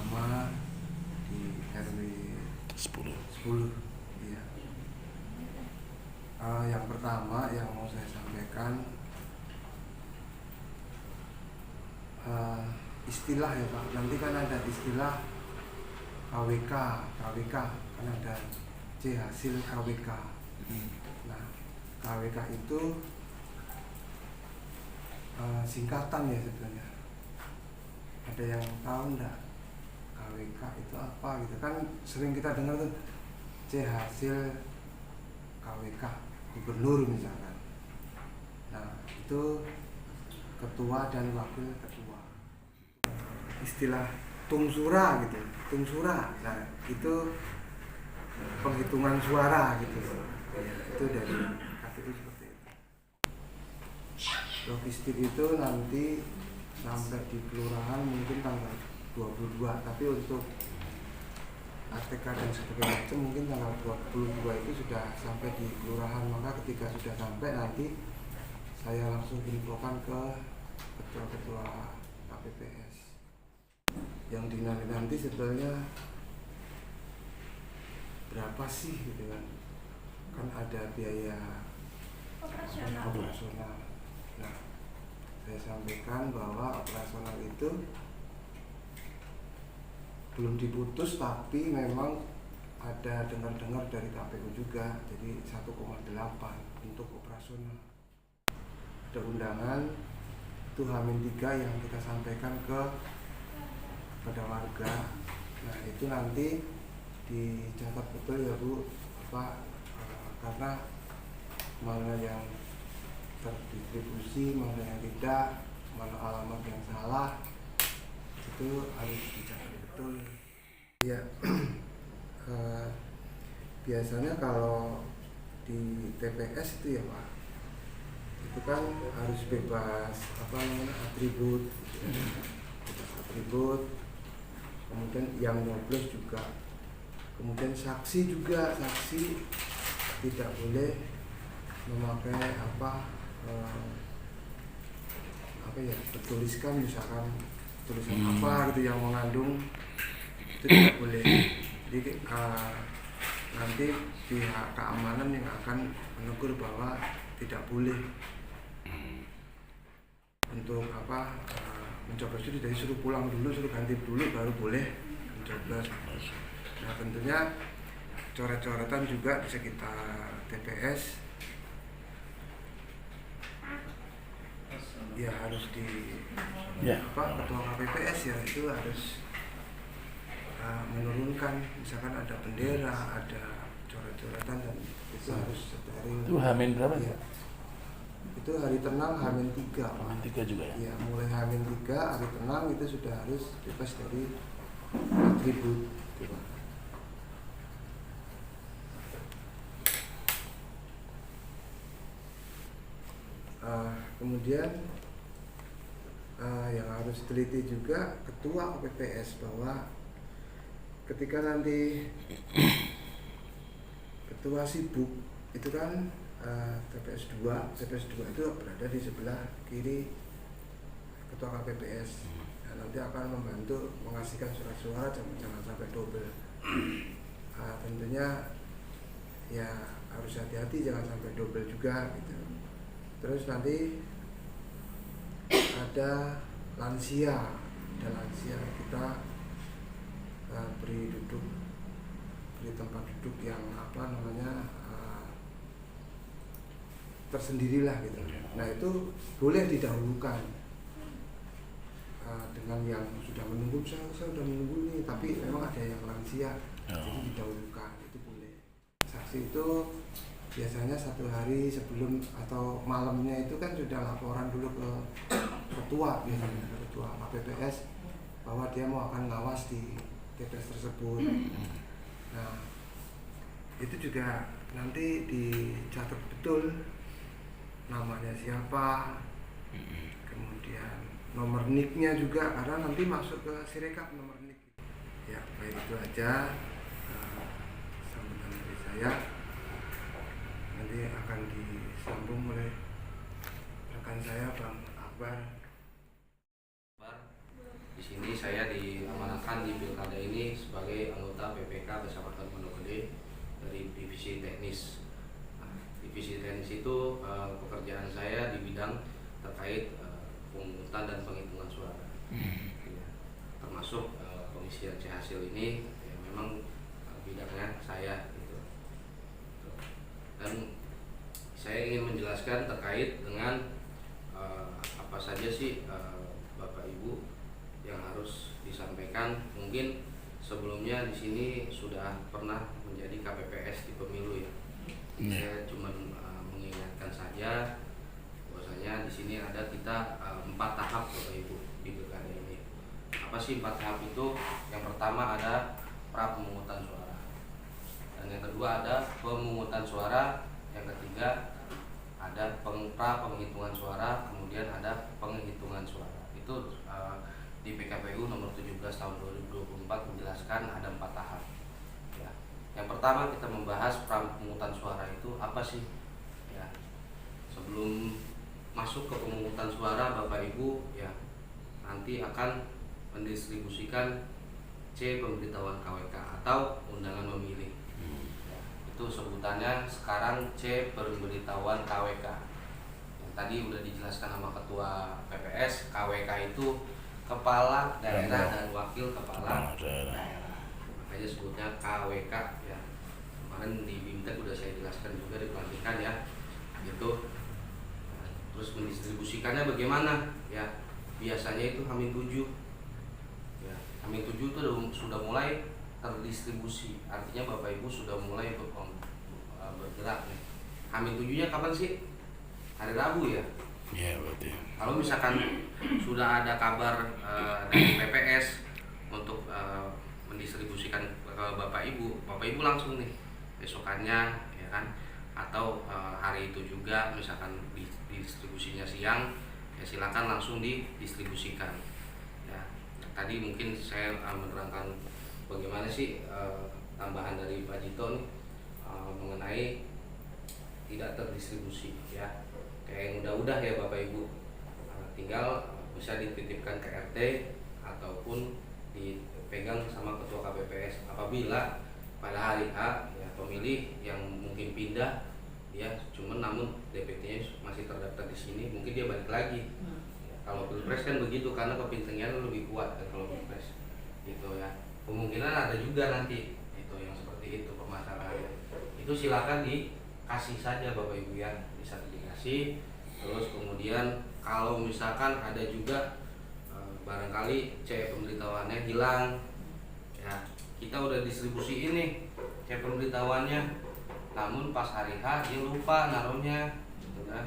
pertama di RW 10. Iya. Yang pertama yang mau saya sampaikan istilah ya Pak. Nanti kan ada istilah KWK kan ada C hasil KWK. Nah, KWK itu singkatan ya sebenarnya. Ada yang tahu enggak KWK itu apa gitu kan, sering kita dengar tuh C hasil KWK gubernur misalkan. Nah, itu ketua dan wakil ketua. Istilah tungsura gitu, tungsura. Nah, itu penghitungan suara gitu. Itu dari KPU seperti itu. Logistik itu nanti sampai di kelurahan mungkin tanggal 22, tapi untuk ATK dan sebagainya mungkin tanggal 22 itu sudah sampai di kelurahan. Maka ketika sudah sampai nanti saya langsung infokan ke ketua-ketua KPPS. Yang dinanti sebenarnya berapa sih gitu kan? Kan ada biaya operasional. Nah, saya sampaikan bahwa operasional itu belum diputus, tapi memang ada dengar-dengar dari KPU juga, jadi 1,8 untuk operasional. Ada undangan itu H-3 yang kita sampaikan kepada warga. Nah, itu nanti dicatat betul ya Bu, Pak, karena mana yang terdistribusi, mana yang tidak, mana alamat yang salah, itu harus dicatat betul. Ya, biasanya kalau di TPS itu ya Pak, itu kan harus bebas atribut, kemudian yang nyoblos juga, kemudian saksi tidak boleh memakai bertuliskan misalkan tulisan apa gitu yang mengandung, itu tidak boleh. Jadi nanti pihak keamanan yang akan menegur bahwa tidak boleh untuk mencoblos itu, dari suruh pulang dulu, suruh ganti dulu baru boleh mencoblos. Nah, tentunya coret-coretan juga di sekitar TPS ya harus ketua KPPS ya itu harus menurunkan, misalkan ada bendera, ada coret-coretan, dan itu harus steril. Itu H-min berapa? Ya. Itu hari tenang H-3. H-3 juga ya? Ya, mulai H-3 hari tenang itu sudah harus bebas dari atribut. Kemudian yang harus teliti juga ketua KPPS bahwa ketika nanti ketua sibuk itu kan TPS 2 itu berada di sebelah kiri ketua KPPS. Nah, nanti akan membantu mengasihkan surat suara, jangan sampai double. Tentunya ya harus hati-hati, jangan sampai double juga gitu. Terus nanti ada lansia kita beri tempat duduk yang tersendirilah gitu. Nah, itu boleh didahulukan dengan yang sudah menunggu, saya sudah menunggu nih, tapi memang ada yang lansia, jadi didahulukan, itu boleh. Saksi itu biasanya 1 hari sebelum atau malamnya itu kan sudah laporan dulu ke ketua, biasanya ketua KPPS, bahwa dia mau akan ngawas di TPS tersebut. Nah, itu juga nanti dicatat betul namanya siapa, kemudian nomor NIK-nya juga, karena nanti masuk ke Sirekap nomor NIK. Ya, baik, itu aja sambutan dari saya. Nanti akan disambung oleh rekan saya Bang Akbar. Di sini saya diamanahkan di pilkada ini sebagai anggota PPK Kecamatan Pondok Gede dari divisi teknis. Nah, divisi teknis itu pekerjaan saya di bidang terkait pemungutan dan penghitungan suara. Ya, termasuk pengisian C hasil ini ya, memang bidangnya saya gitu. Dan saya ingin menjelaskan terkait dengan apa saja sih Bapak Ibu yang harus disampaikan. Mungkin sebelumnya di sini sudah pernah menjadi KPPS di pemilu ya. Saya cuma mengingatkan saja bahwasanya di sini ada kita 4 tahap Bapak Ibu di pilkada ini. Apa sih 4 tahap itu? Yang pertama ada pra pemungutan suara, dan yang kedua ada pemungutan suara, yang ketiga ada pra penghitungan suara, kemudian ada penghitungan suara. Itu di PKPU nomor 17 tahun 2024 menjelaskan ada 4 tahap. Ya. Yang pertama kita membahas pra pemungutan suara itu apa sih? Ya. Sebelum masuk ke pemungutan suara, Bapak Ibu ya nanti akan mendistribusikan C pemberitahuan KWK atau undangan memilih. Ya, itu sebutannya sekarang C pemberitahuan KWK. Yang tadi udah dijelaskan sama Ketua PPS, KWK itu Kepala Daerah dan Wakil Kepala Daerah. Makanya sebutnya KWK ya. Kemarin di BIMTEK udah saya jelaskan juga di pelantikan ya. Gitu. Nah, terus mendistribusikannya bagaimana? Ya, biasanya itu H-7. Ya, H-7 itu sudah mulai terdistribusi. Artinya Bapak Ibu sudah mulai bergerak nih. H-7-nya kapan sih? Hari Rabu ya? Iya, berarti. Kalau misalkan sudah ada kabar dari PPS untuk mendistribusikan ke Bapak Ibu langsung nih besokannya ya kan, atau hari itu juga misalkan distribusinya siang ya silakan langsung didistribusikan. Ya, tadi mungkin saya menerangkan bagaimana sih tambahan dari Pak Jito nih mengenai tidak terdistribusi ya. Kayak yang udah ya Bapak Ibu, tinggal bisa dititipkan ke RT ataupun dipegang sama Ketua KPPS. Apabila pada hari H ya pemilih yang mungkin pindah ya, cuman namun DPT-nya masih terdaftar di sini, mungkin dia balik lagi. Ya, kalau Pilpres kan begitu karena kepintingan lebih kuat kan kalau Pilpres gitu ya. Kemungkinan ada juga nanti itu yang seperti itu permasalahannya. Itu silakan dikasih saja Bapak Ibu ya, bisa dikasih. Terus kemudian kalau misalkan ada juga barangkali C pemberitahuannya hilang ya, kita udah distribusi ini C pemberitahuannya, namun pas hari H dia lupa naruhnya gitu kan.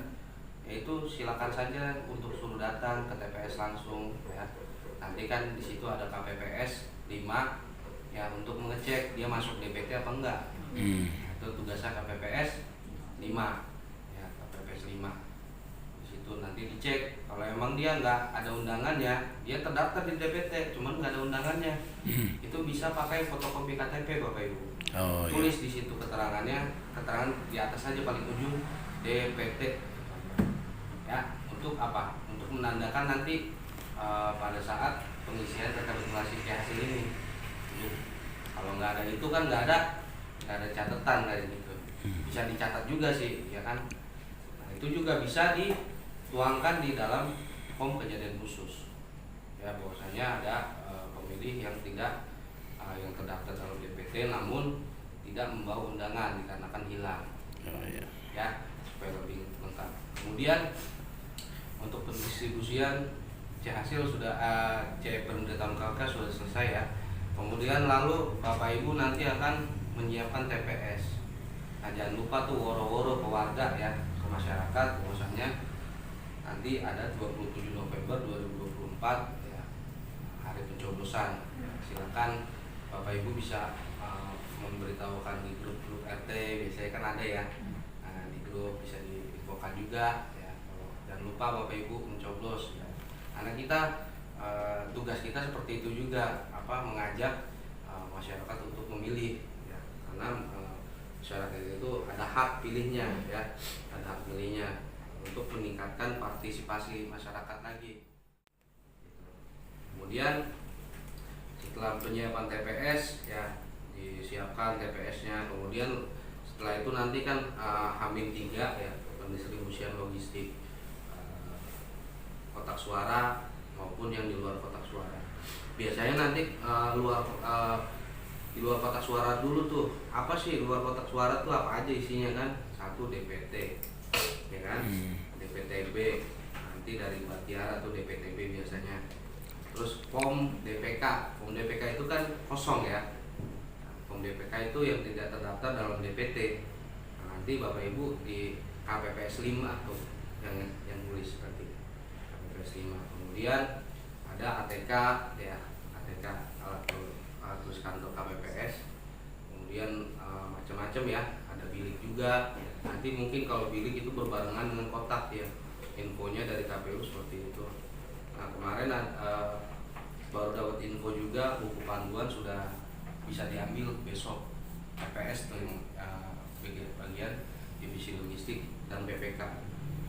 Ya itu silakan saja untuk suruh datang ke TPS langsung ya. Nanti kan di situ ada KPPS 5 ya untuk mengecek dia masuk DPT apa enggak. Itu tugasnya KPPS 5 ya, KPPS 5. Nanti dicek kalau emang dia nggak ada undangannya, dia terdaftar di DPT cuman nggak ada undangannya, itu bisa pakai fotokopi KTP Bapak Ibu. Tulis di situ keterangannya, keterangan di atas aja paling ujung DPT ya. Untuk apa? Untuk menandakan nanti pada saat pengisian rekapitulasi hasil ini. Kalau nggak ada itu kan nggak ada catatan kayak gitu. Bisa dicatat juga sih ya kan. Nah, itu juga bisa dituangkan di dalam form kejadian khusus ya, bahwasanya ada pemilih yang tidak yang terdaftar dalam DPT namun tidak membawa undangan dikarenakan hilang ya, supaya lebih lengkap. Kemudian untuk pendistribusian C hasil sudah C pemberitahuan KWK sudah selesai ya. Kemudian lalu Bapak Ibu nanti akan menyiapkan TPS. Nah, jangan lupa tuh woro-woro ke warga ya, ke masyarakat bahwasanya nanti ada 27 November 2024 ya, hari pencoblosan. Silakan Bapak Ibu bisa memberitahukan di grup-grup RT, biasanya kan ada ya. Nah, di grup bisa diinfokan juga ya. Jangan lupa Bapak Ibu mencoblos ya. Karena kita tugas kita seperti itu juga, mengajak masyarakat untuk memilih ya. Karena masyarakat itu ada hak pilihnya ya, ada hak pilihnya untuk meningkatkan partisipasi masyarakat lagi. Kemudian setelah penyiapan TPS ya, disiapkan TPS-nya, kemudian setelah itu nanti kan H-3 ya, pendistribusian logistik kotak suara maupun yang di luar kotak suara. Biasanya nanti di luar kotak suara dulu tuh, apa sih luar kotak suara tuh, apa aja isinya kan? Satu DPT, ya kan? DPTB, nanti dari Batiara atau DPTB biasanya. Terus POM DPK itu kan kosong ya. POM DPK itu yang tidak terdaftar dalam DPT. Nah, nanti Bapak Ibu di KPPS 5 tuh yang nulis nanti KPPS 5. Kemudian ada ATK ya, ATK alat tulis kantor KPPS. Kemudian macam-macam ya, ada bilik juga. Nanti mungkin kalau bilik itu berbarengan dengan kotak ya, infonya dari KPU seperti itu. Nah, kemarin baru dapat info juga, buku panduan sudah bisa diambil besok. PPS tuh yang bagian divisi logistik dan PPK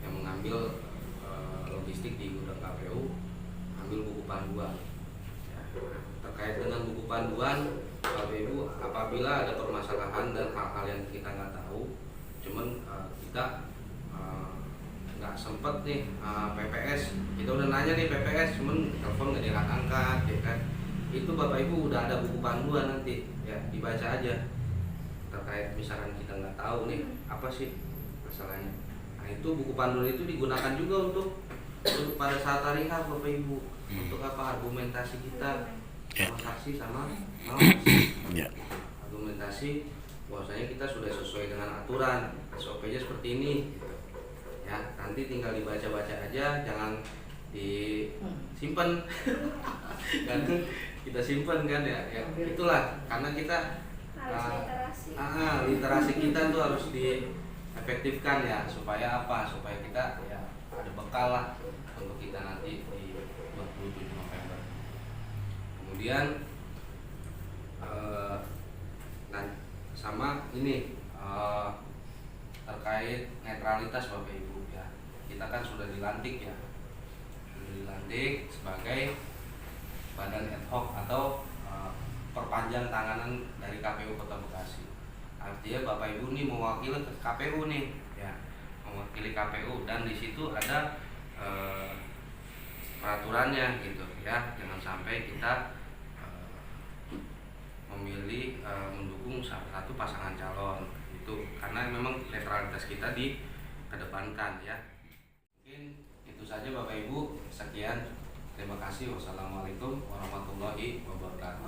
yang mengambil logistik di gudang KPU, ambil buku panduan ya. Terkait dengan buku panduan, Bapak Ibu, apabila ada permasalahan dan hal-hal yang kita nggak tahu, cuman kita nggak sempet nih PPS, kita udah nanya nih PPS, cuman telepon nggak diangkat ya kan, itu Bapak Ibu udah ada buku panduan nanti ya, dibaca aja terkait misalkan kita nggak tahu nih apa sih masalahnya. Nah, itu buku panduan itu digunakan juga untuk pada saat hari H Bapak Ibu, untuk apa, argumentasi kita sama saksi sama argumentasi bahwasanya kita sudah sesuai dengan aturan, SOP-nya seperti ini ya. Nanti tinggal dibaca-baca aja, jangan disimpan kan, kita simpan kan ya, itulah karena kita literasi kita tuh harus diefektifkan ya, supaya apa, supaya kita ya ada bekal lah untuk kita nanti di 27 November. Kemudian sama ini terkait netralitas Bapak Ibu ya, kita kan sudah dilantik ya, sebagai badan ad hoc atau perpanjang tanganan dari KPU Kota Bekasi. Artinya Bapak Ibu nih mewakili KPU nih ya, mewakili KPU, dan di situ ada peraturannya gitu ya, jangan sampai kita memilih mendukung satu pasangan calon itu, karena memang netralitas kita dikedepankan ya. Mungkin itu saja Bapak Ibu, sekian, terima kasih. Wassalamualaikum warahmatullahi wabarakatuh.